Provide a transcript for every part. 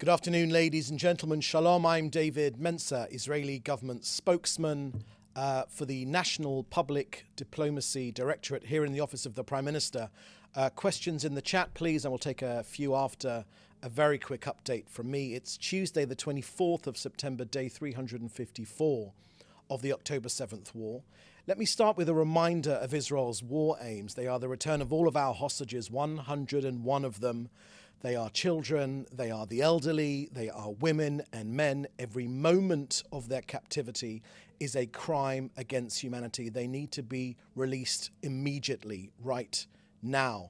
Good afternoon, ladies and gentlemen. Shalom, I'm David Mencer, Israeli government spokesman for the National Public Diplomacy Directorate here in the office of the Prime Minister. Questions in the chat, please, and we'll take a few after a very quick update from me. It's Tuesday, the 24th of September, day 354 of the October 7th war. Let me start with a reminder of Israel's war aims. They are the return of all of our hostages, 101 of them. They are children, they are the elderly, they are women and men. Every moment of their captivity is a crime against humanity. They need to be released immediately, right now.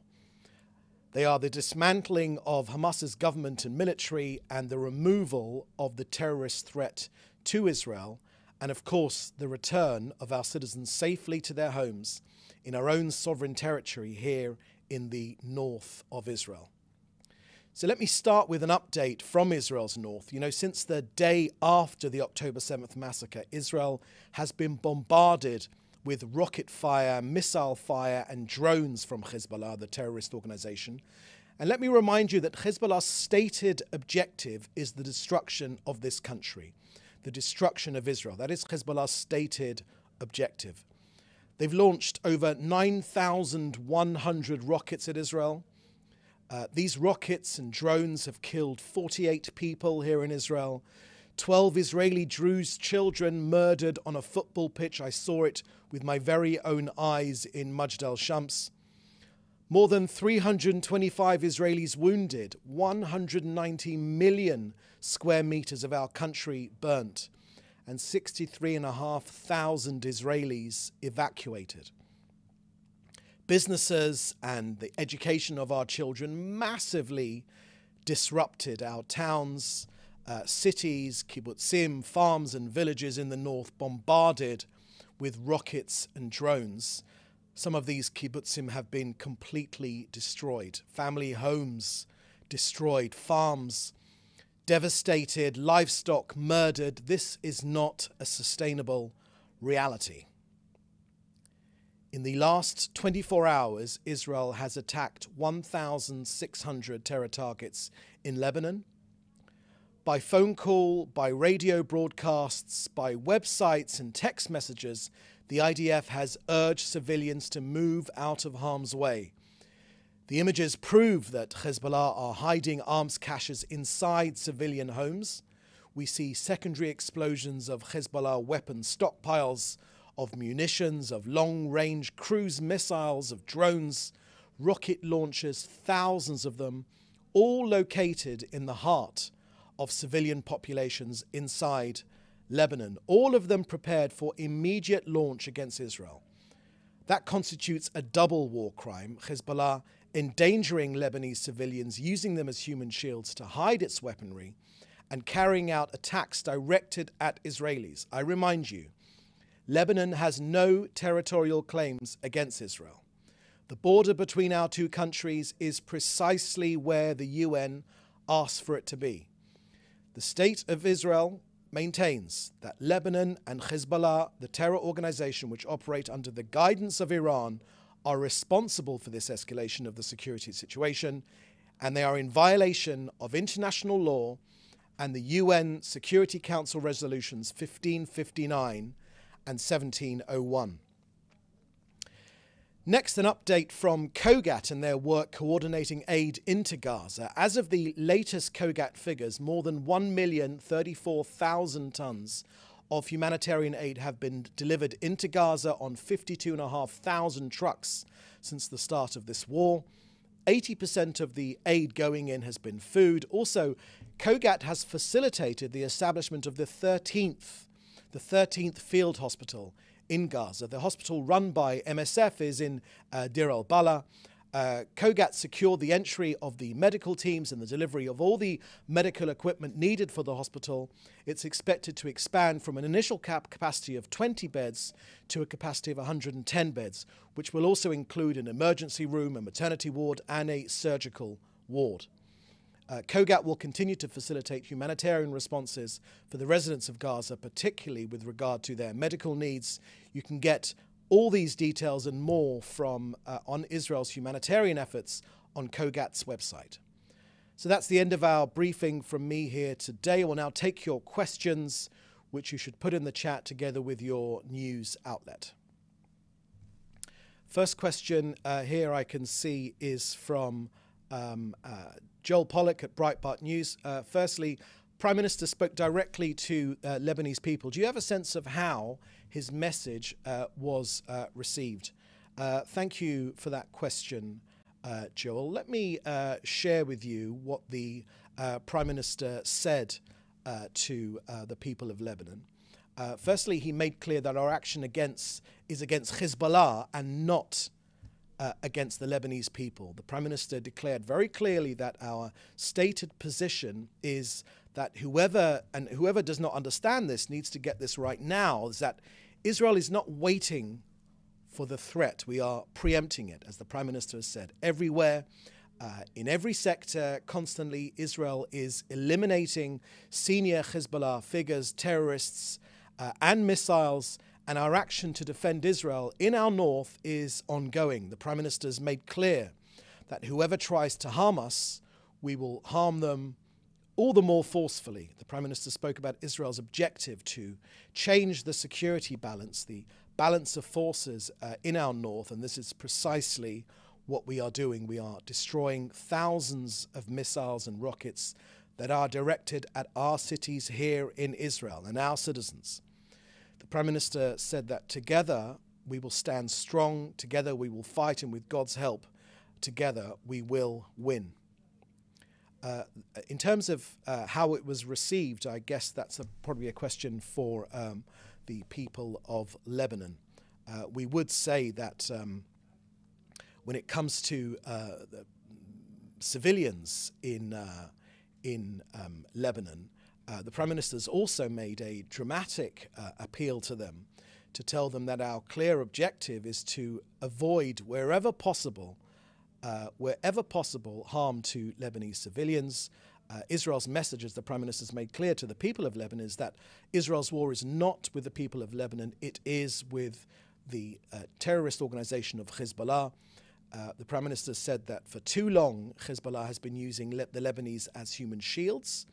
They are the dismantling of Hamas's government and military and the removal of the terrorist threat to Israel, and of course the return of our citizens safely to their homes in our own sovereign territory here in the north of Israel. So let me start with an update from Israel's north. You know, since the day after the October 7th massacre, Israel has been bombarded with rocket fire, missile fire, and drones from Hezbollah, the terrorist organization. And let me remind you that Hezbollah's stated objective is the destruction of this country, the destruction of Israel. That is Hezbollah's stated objective. They've launched over 9,100 rockets at Israel. These rockets and drones have killed 48 people here in Israel. 12 Israeli Druze children murdered on a football pitch. I saw it with my very own eyes in Majd al-Shams. More than 325 Israelis wounded. 190 million square meters of our country burnt. And 63,500 Israelis evacuated. Businesses and the education of our children massively disrupted. Our towns, cities, kibbutzim, farms and villages in the north bombarded with rockets and drones. Some of these kibbutzim have been completely destroyed. Family homes destroyed, farms devastated, livestock murdered. This is not a sustainable reality. In the last 24 hours, Israel has attacked 1,600 terror targets in Lebanon. By phone call, by radio broadcasts, by websites and text messages, the IDF has urged civilians to move out of harm's way. The images prove that Hezbollah are hiding arms caches inside civilian homes. We see secondary explosions of Hezbollah weapon stockpiles, of munitions, of long-range cruise missiles, of drones, rocket launchers, thousands of them, all located in the heart of civilian populations inside Lebanon, all of them prepared for immediate launch against Israel. That constitutes a double war crime. Hezbollah endangering Lebanese civilians, using them as human shields to hide its weaponry, and carrying out attacks directed at Israelis. I remind you, Lebanon has no territorial claims against Israel. The border between our two countries is precisely where the UN asked for it to be. The state of Israel maintains that Lebanon and Hezbollah, the terror organization which operate under the guidance of Iran, are responsible for this escalation of the security situation, and they are in violation of international law and the UN Security Council resolutions 1559 and 1701. Next, an update from COGAT and their work coordinating aid into Gaza. As of the latest COGAT figures, more than 1,034,000 tons of humanitarian aid have been delivered into Gaza on 52,500 trucks since the start of this war. 80% of the aid going in has been food. Also, COGAT has facilitated the establishment of the 13th field hospital in Gaza. The hospital run by MSF is in Deir al-Balah. COGAT secured the entry of the medical teams and the delivery of all the medical equipment needed for the hospital. It's expected to expand from an initial capacity of 20 beds to a capacity of 110 beds, which will also include an emergency room, a maternity ward, and a surgical ward. COGAT will continue to facilitate humanitarian responses for the residents of Gaza, particularly with regard to their medical needs. You can get all these details and more from on Israel's humanitarian efforts on COGAT's website. So that's the end of our briefing from me here today. I will now take your questions, which you should put in the chat together with your news outlet. First question here I can see is from Joel Pollack at Breitbart News. Firstly, Prime Minister spoke directly to Lebanese people. Do you have a sense of how his message was received? Thank you for that question, Joel. Let me share with you what the Prime Minister said to the people of Lebanon. Firstly, he made clear that our action is against Hezbollah and not against the Lebanese people. The Prime Minister declared very clearly that our stated position is that whoever does not understand this needs to get this right now, is that Israel is not waiting for the threat. We are preempting it, as the Prime Minister has said. Everywhere, in every sector, constantly, Israel is eliminating senior Hezbollah figures, terrorists, and missiles, and our action to defend Israel in our north is ongoing. The Prime Minister has made clear that whoever tries to harm us, we will harm them all the more forcefully. The Prime Minister spoke about Israel's objective to change the security balance, the balance of forces in our north, and this is precisely what we are doing. We are destroying thousands of missiles and rockets that are directed at our cities here in Israel and our citizens. The Prime Minister said that together we will stand strong, together we will fight, and with God's help, together we will win. In terms of how it was received, I guess that's probably a question for the people of Lebanon. We would say that when it comes to the civilians in Lebanon, the Prime Minister has also made a dramatic appeal to them to tell them that our clear objective is to avoid, wherever possible, harm to Lebanese civilians. Israel's message, as the Prime Minister has made clear to the people of Lebanon, is that Israel's war is not with the people of Lebanon, it is with the terrorist organization of Hezbollah. The Prime Minister said that for too long, Hezbollah has been using the Lebanese as human shields.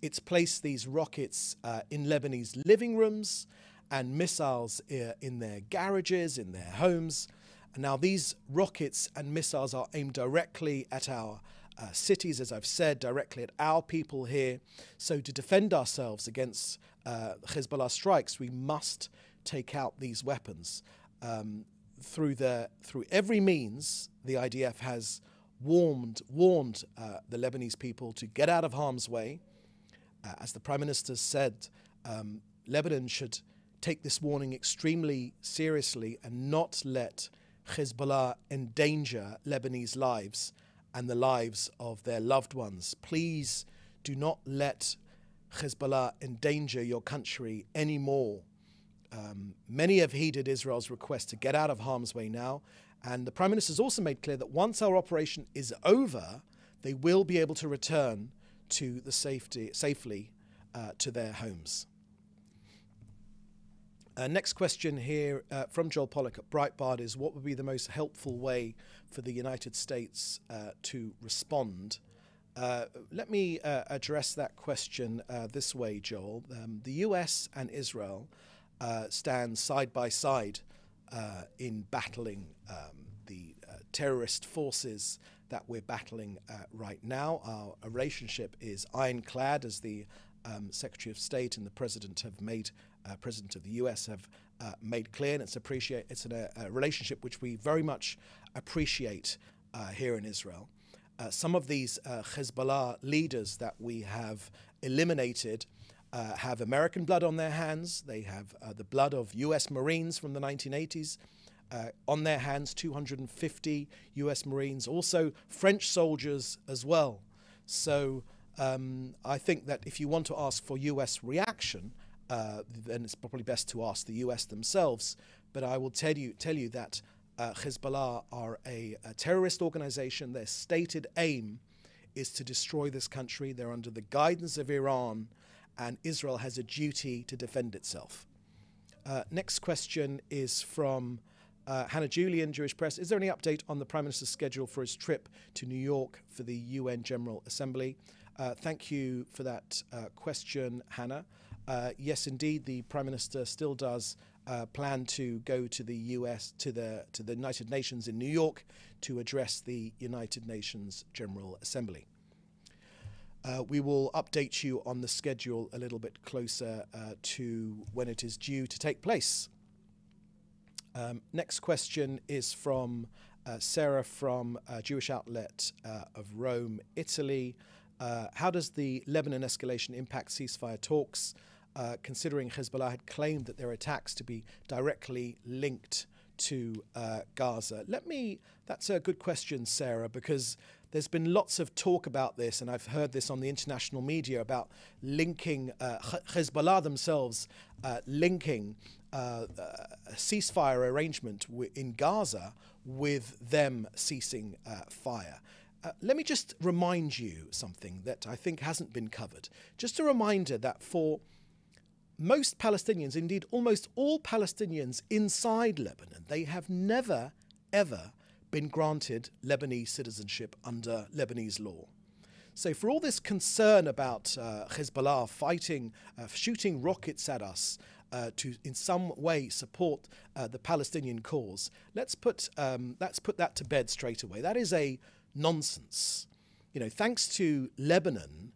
It's placed these rockets in Lebanese living rooms and missiles in their garages, in their homes. And now these rockets and missiles are aimed directly at our cities, as I've said, directly at our people here. So to defend ourselves against Hezbollah strikes, we must take out these weapons. Through every means, the IDF has warned the Lebanese people to get out of harm's way. As the Prime Minister said, Lebanon should take this warning extremely seriously and not let Hezbollah endanger Lebanese lives and the lives of their loved ones. Please do not let Hezbollah endanger your country anymore. Many have heeded Israel's request to get out of harm's way now, and the Prime Minister has also made clear that once our operation is over, they will be able to return to the safely to their homes. Next question here from Joel Pollack at Breitbart is, what would be the most helpful way for the United States to respond? Let me address that question this way, Joel. The US and Israel stand side by side in battling the terrorist forces that we're battling right now. Our relationship is ironclad, as the Secretary of State and the President of the US have made clear, and it's a relationship which we very much appreciate here in Israel. Some of these Hezbollah leaders that we have eliminated have American blood on their hands. They have the blood of US Marines from the 1980s on their hands, 250 US Marines, also French soldiers as well. So I think that if you want to ask for US reaction, then it's probably best to ask the US themselves. But I will tell you that Hezbollah are a terrorist organization. Their stated aim is to destroy this country. They're under the guidance of Iran, and Israel has a duty to defend itself. Next question is from Hannah Julian, Jewish Press, is there any update on the Prime Minister's schedule for his trip to New York for the UN General Assembly? Thank you for that question, Hannah. Yes, indeed, the Prime Minister still does plan to go to the US, to the United Nations in New York to address the United Nations General Assembly. We will update you on the schedule a little bit closer to when it is due to take place. Next question is from Sarah from Jewish Outlet of Rome, Italy. How does the Lebanon escalation impact ceasefire talks, considering Hezbollah had claimed that their attacks to be directly linked to Gaza? That's a good question, Sarah, because there's been lots of talk about this, and I've heard this on the international media about linking Hezbollah themselves, linking a ceasefire arrangement in Gaza with them ceasing fire. Let me just remind you something that I think hasn't been covered. Just a reminder that for most Palestinians, indeed almost all Palestinians inside Lebanon, they have never, ever been granted Lebanese citizenship under Lebanese law. So for all this concern about Hezbollah fighting, shooting rockets at us to in some way support the Palestinian cause, let's put that to bed straight away. That is a nonsense. You know, thanks to Lebanon,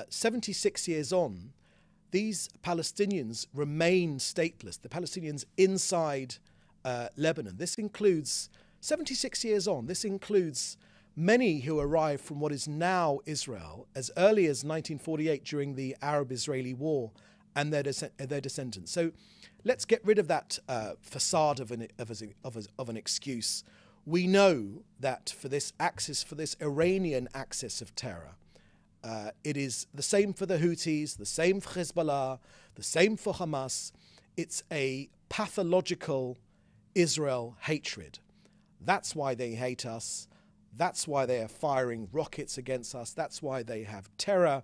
76 years on, these Palestinians remain stateless. The Palestinians inside Lebanon. This includes 76 years on. This includes many who arrived from what is now Israel as early as 1948 during the Arab-Israeli War and their descendants. So let's get rid of that facade of an excuse. We know that for this axis, for this Iranian axis of terror, it is the same for the Houthis, the same for Hezbollah, the same for Hamas. It's a pathological Israel hatred. That's why they hate us. That's why they are firing rockets against us. That's why they have terror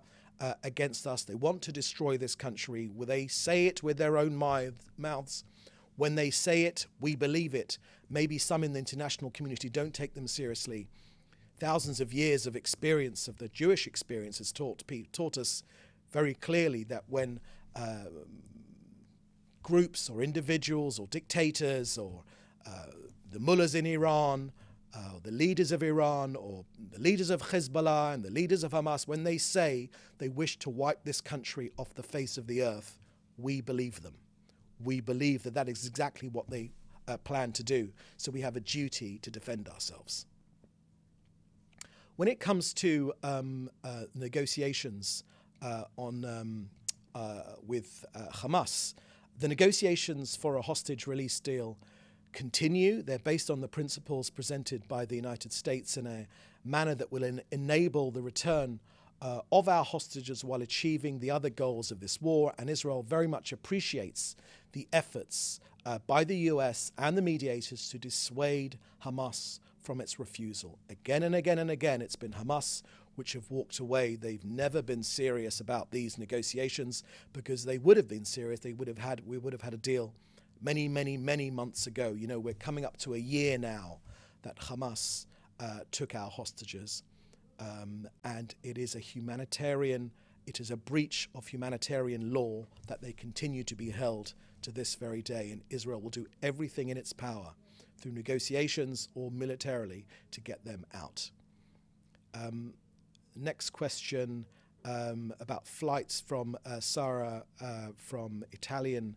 against us. They want to destroy this country. They say it with their own mouths. When they say it, we believe it. Maybe some in the international community don't take them seriously. Thousands of years of experience, of the Jewish experience, has taught us very clearly that when groups or individuals or dictators or the mullahs in Iran, the leaders of Iran, or the leaders of Hezbollah and the leaders of Hamas, when they say they wish to wipe this country off the face of the earth, we believe them. We believe that that is exactly what they plan to do. So we have a duty to defend ourselves. When it comes to negotiations with Hamas, the negotiations for a hostage release deal continue. They're based on the principles presented by the United States in a manner that will enable the return of our hostages while achieving the other goals of this war. And Israel very much appreciates the efforts by the US and the mediators to dissuade Hamas from its refusal. Again and again and again, it's been Hamas which have walked away. They've never been serious about these negotiations, because they would have been serious. We would have had a deal many, many, many months ago. You know, we're coming up to a year now that Hamas took our hostages. And it is a breach of humanitarian law that they continue to be held to this very day. And Israel will do everything in its power, through negotiations or militarily, to get them out. Next question about flights from Sarah from Italian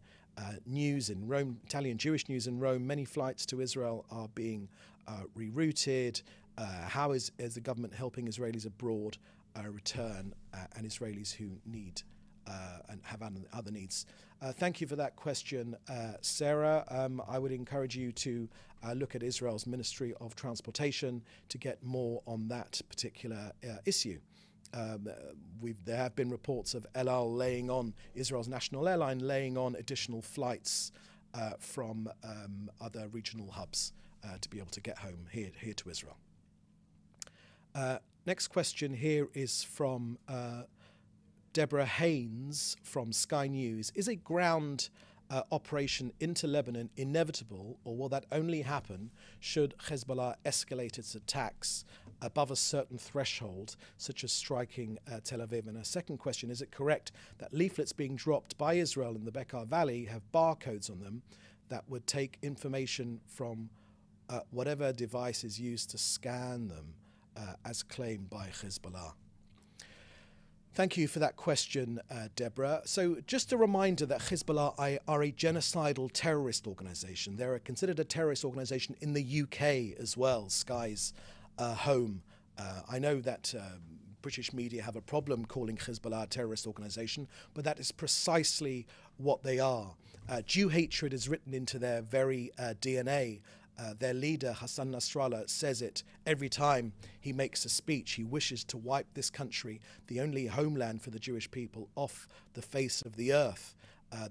news in Rome, Italian Jewish news in Rome. Many flights to Israel are being rerouted. How is the government helping Israelis abroad return and Israelis who need and have other needs? Thank you for that question, Sarah. I would encourage you to look at Israel's Ministry of Transportation to get more on that particular issue. There have been reports of El Al laying on, Israel's national airline, laying on additional flights from other regional hubs to be able to get home here to Israel. Next question here is from Deborah Haynes from Sky News. Is a ground operation into Lebanon inevitable, or will that only happen should Hezbollah escalate its attacks above a certain threshold, such as striking Tel Aviv? And a second question, is it correct that leaflets being dropped by Israel in the Bekaa Valley have barcodes on them that would take information from whatever device is used to scan them, as claimed by Hezbollah? Thank you for that question, Deborah. So just a reminder that Hezbollah are a genocidal terrorist organization. They're considered a terrorist organization in the UK as well, Sky's home. I know that British media have a problem calling Hezbollah a terrorist organization, but that is precisely what they are. Jew hatred is written into their very DNA. Their leader, Hassan Nasrallah, says it every time he makes a speech. He wishes to wipe this country, the only homeland for the Jewish people, off the face of the earth.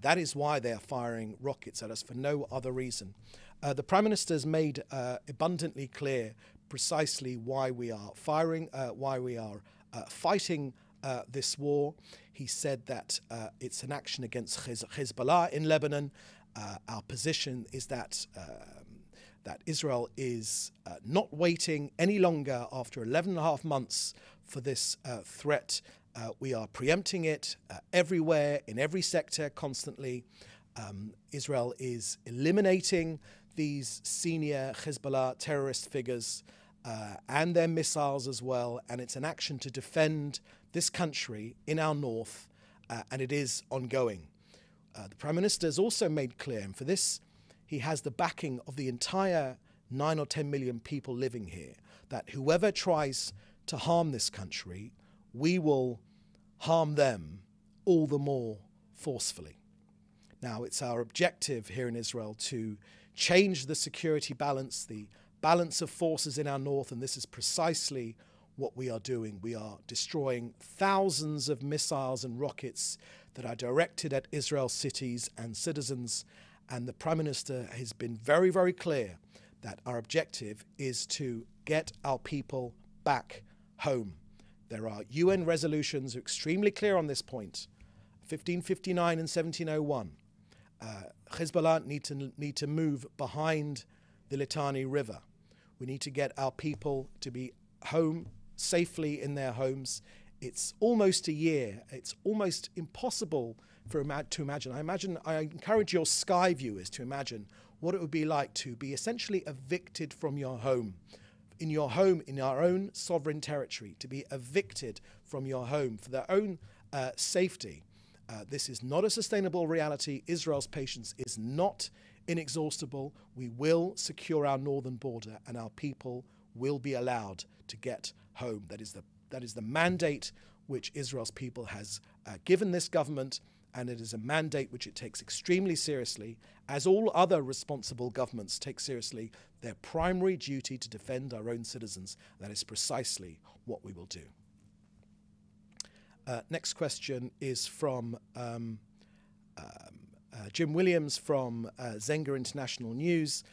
That is why they are firing rockets at us, for no other reason. The Prime Minister has made abundantly clear precisely why we are fighting this war. He said that it's an action against Hezbollah in Lebanon. Our position is that Israel is not waiting any longer after 11 and a half months for this threat. We are preempting it everywhere, in every sector, constantly. Israel is eliminating these senior Hezbollah terrorist figures and their missiles as well, and it's an action to defend this country in our north, and it is ongoing. The Prime Minister has also made clear, and for this he has the backing of the entire 9 or 10 million people living here, that whoever tries to harm this country, we will harm them all the more forcefully. Now, it's our objective here in Israel to change the security balance, the balance of forces in our north, and this is precisely what we are doing. We are destroying thousands of missiles and rockets that are directed at Israel's cities and citizens. And the Prime Minister has been very, very clear that our objective is to get our people back home. There are UN resolutions extremely clear on this point, 1559 and 1701. Hezbollah need to move behind the Litani River. We need to get our people to be home safely in their homes. It's almost a year. It's almost impossible to imagine. I encourage your Sky viewers to imagine what it would be like to be essentially evicted from your home, in our own sovereign territory, to be evicted from your home for their own safety. This is not a sustainable reality. Israel's patience is not inexhaustible. We will secure our northern border, and our people will be allowed to get home. That is the mandate which Israel's people has given this government, and it is a mandate which it takes extremely seriously, as all other responsible governments take seriously their primary duty to defend our own citizens. That is precisely what we will do. Next question is from Jim Williams from Zenga International News.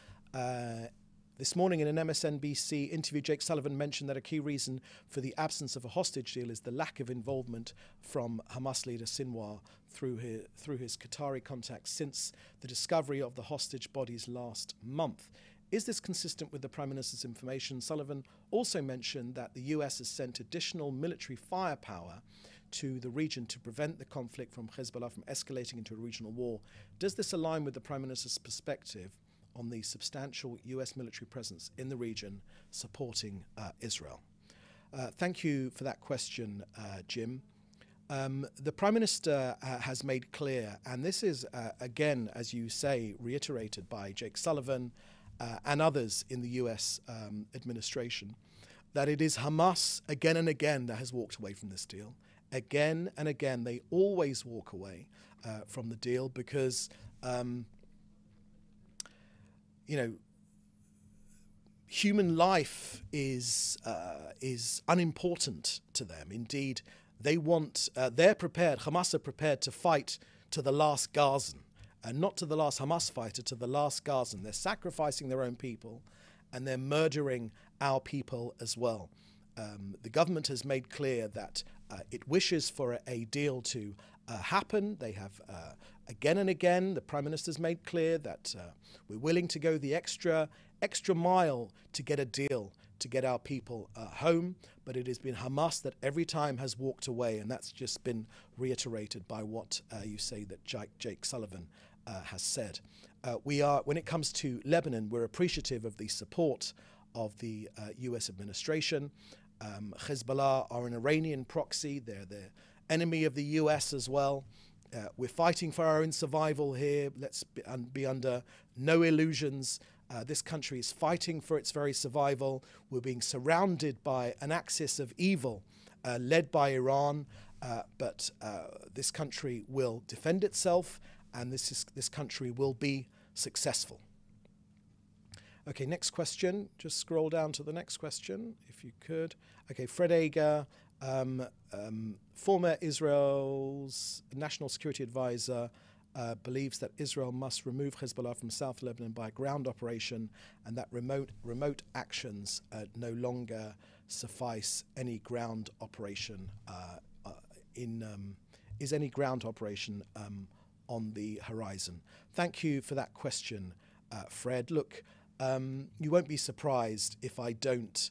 This morning in an MSNBC interview, Jake Sullivan mentioned that a key reason for the absence of a hostage deal is the lack of involvement from Hamas leader Sinwar through his Qatari contacts since the discovery of the hostage bodies last month. Is this consistent with the Prime Minister's information? Sullivan also mentioned that the US has sent additional military firepower to the region to prevent the conflict from Hezbollah from escalating into a regional war. Does this align with the Prime Minister's perspective on the substantial US military presence in the region supporting Israel? Thank you for that question, Jim. The Prime Minister has made clear, and this is, again, as you say, reiterated by Jake Sullivan and others in the US administration, that it is Hamas again and again that has walked away from this deal. Again and again, they always walk away from the deal because human life is unimportant to them. Indeed, they want, Hamas are prepared to fight to the last Gazan, and not to the last Hamas fighter, to the last Gazan. They're sacrificing their own people, and they're murdering our people as well. The government has made clear that it wishes for a deal to happen. They have again and again, the Prime Minister's made clear that we're willing to go the extra mile to get a deal, to get our people home, but it has been Hamas that every time has walked away, and that's just been reiterated by what you say that Jake Sullivan has said. When it comes to Lebanon, we're appreciative of the support of the US administration. Hezbollah are an Iranian proxy. They're the enemy of the US as well. We're fighting for our own survival here. Let's be under no illusions. This country is fighting for its very survival. We're being surrounded by an axis of evil led by Iran, but this country will defend itself, and this country will be successful. Okay, next question. Just scroll down to the next question, if you could. Okay, Fred Ager, former Israel's national security advisor, believes that Israel must remove Hezbollah from South Lebanon by a ground operation, and that remote actions no longer suffice. Any ground operation is any ground operation on the horizon? Thank you for that question, Fred. Look, you won't be surprised if I don't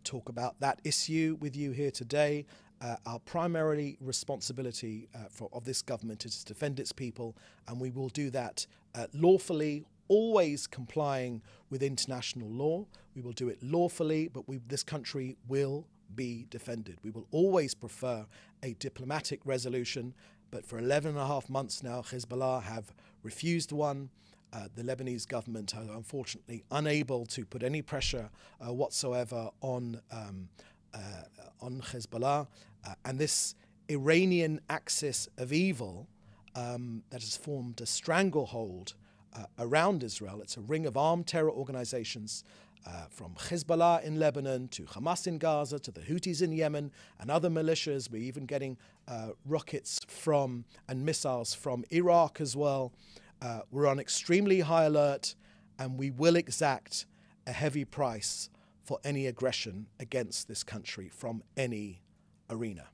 talk about that issue with you here today. Our primary responsibility of this government is to defend its people, and we will do that lawfully, always complying with international law. We will do it lawfully, but this country will be defended. We will always prefer a diplomatic resolution, but for 11 and a half months now, Hezbollah have refused one. The Lebanese government are unfortunately unable to put any pressure whatsoever on Hezbollah, and this Iranian axis of evil that has formed a stranglehold around Israel. It's a ring of armed terror organizations from Hezbollah in Lebanon to Hamas in Gaza to the Houthis in Yemen and other militias. We're even getting rockets and missiles from Iraq as well. We're on extremely high alert, and we will exact a heavy price for any aggression against this country from any arena.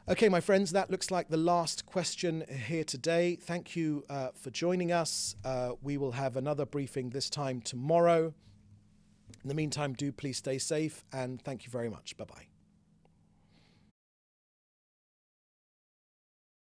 Okay, my friends, that looks like the last question here today. Thank you for joining us. We will have another briefing this time tomorrow. In the meantime, do please stay safe, and thank you very much. Bye-bye.